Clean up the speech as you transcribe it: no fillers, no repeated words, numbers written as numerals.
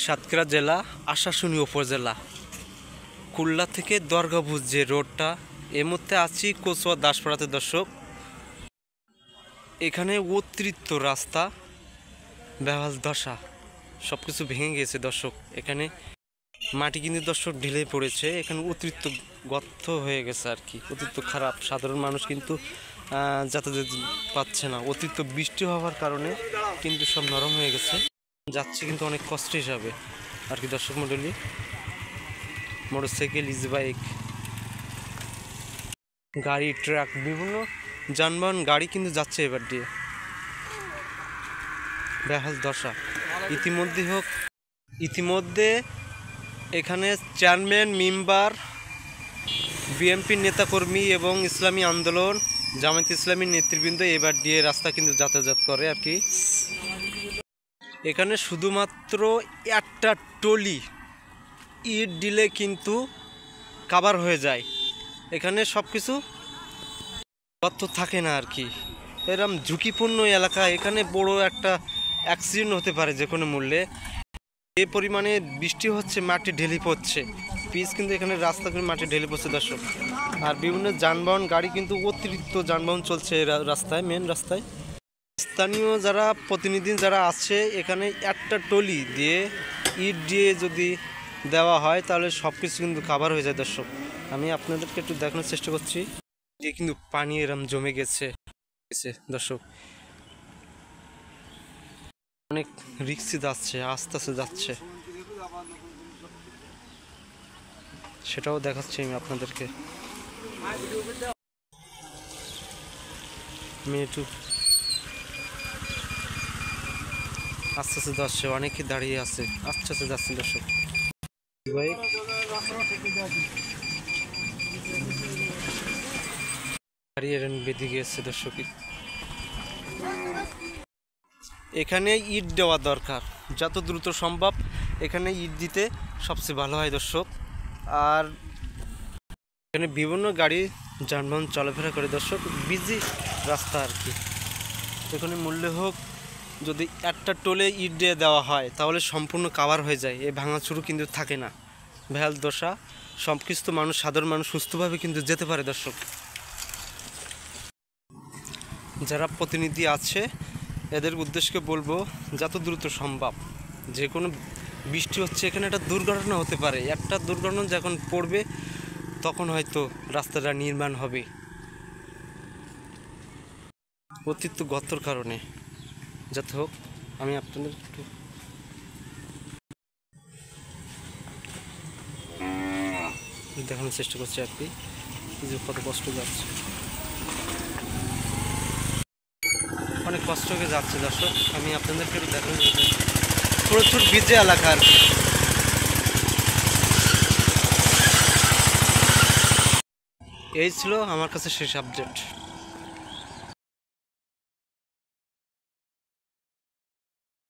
সাতক্ষীরা জেলা আশাশুনি উপজেলা কুল্লা থেকে দরগাভুজ যে রোডটা, এর মধ্যে আছি কচুয়া দাসপাড়াতে দর্শক। এখানে অতিরিক্ত রাস্তা, বেহাল দশা, সব কিছু ভেঙে গেছে দর্শক। এখানে মাটি কিন্তু দর্শক ঢিলে পড়েছে, এখানে অতিরিক্ত গর্ত হয়ে গেছে আর কি, অতিরিক্ত খারাপ। সাধারণ মানুষ কিন্তু যাতায়াত পাচ্ছে না, অতিরিক্ত বৃষ্টি হওয়ার কারণে কিন্তু সব নরম হয়ে গেছে, যাচ্ছে কিন্তু অনেক কষ্ট হিসাবে আর কি দর্শক মণ্ডলী। মোটরসাইকেল, ইজি বাইক, গাড়ি, ট্রাক, বিভিন্ন যানবাহন গাড়ি কিন্তু যাচ্ছে এবার দিয়ে, বেহাল দশা। ইতিমধ্যে এখানে চেয়ারম্যান, মেম্বার, বিএনপির নেতাকর্মী এবং ইসলামী আন্দোলন, জামায়াত ইসলামীর নেতৃবৃন্দ এবার দিয়ে রাস্তা কিন্তু যাতায়াত করে আর কি। এখানে শুধুমাত্র একটা টলি ইট দিলে কিন্তু কাভার হয়ে যায়, এখানে সব কিছু গর্ত থাকে না আর কি। এরকম ঝুঁকিপূর্ণ এলাকা, এখানে বড় একটা অ্যাক্সিডেন্ট হতে পারে যে কোনো মূল্যে। যে পরিমাণে বৃষ্টি হচ্ছে, মাটি ঢেলে পড়ছে, পিচ কিন্তু এখানে রাস্তা করে মাটি ঢেলে পড়ছে দর্শক। আর বিভিন্ন যানবাহন গাড়ি কিন্তু অতিরিক্ত যানবাহন চলছে রাস্তায়, মেন রাস্তায়। স্থানীয় যারা প্রতিনিধি যারা আছে, এখানে একটা টলি দিয়ে ইট দিয়ে যদি দেওয়া হয় তাহলে সব কিছু কিন্তু কাভার হয়ে যায় দর্শক। আমি আপনাদেরকে একটু দেখানোর চেষ্টা করছি, দিয়ে কিন্তু পানি এরম জমে গেছে দর্শক। অনেক রিক্সি যাচ্ছে, আস্তে আস্তে যাচ্ছে, সেটাও দেখাচ্ছি আমি আপনাদেরকে। মেয়েটু আস্তে আস্তে যাচ্ছে, অনেকে দাঁড়িয়ে আছে, আস্তে আস্তে যাচ্ছে দর্শক। দাঁড়িয়ে বেঁধে গিয়েছে দর্শক। এখানে ইট দেওয়া দরকার, যত দ্রুত সম্ভব এখানে ইট দিতে সবচেয়ে ভালো হয় দর্শক। আর এখানে বিভিন্ন গাড়ি যানবাহন চলাফেরা করে দর্শক, বিজি রাস্তা আর কি। এখানে মূল্য হোক যদি একটা টোলে ইট দিয়ে দেওয়া হয় তাহলে সম্পূর্ণ কাভার হয়ে যায়, এই ভাঙাচুরু কিন্তু থাকে না, বেহাল দশা। সব কিছু মানুষ, সাধারণ মানুষ সুস্থভাবে কিন্তু যেতে পারে দর্শক। যারা প্রতিনিধি আছে এদের উদ্দেশ্যকে বলবো যত দ্রুত সম্ভব, যে কোনো বৃষ্টি হচ্ছে, এখানে একটা দুর্ঘটনা হতে পারে, একটা দুর্ঘটনা যখন পড়বে তখন হয়তো রাস্তাটা নির্মাণ হবে অতিরিক্ত গর্তর কারণে। যাতে হোক, আমি আপনাদের একটু দেখানোর চেষ্টা করছি আর কি, যে কত কষ্ট যাচ্ছে, অনেক কষ্ট হয়ে যাচ্ছে দর্শক। আমি আপনাদেরকে একটু দেখানোর প্রচুর ভিজে এলাকা আর কি। এই ছিল আমার কাছে শেষ আপডেট।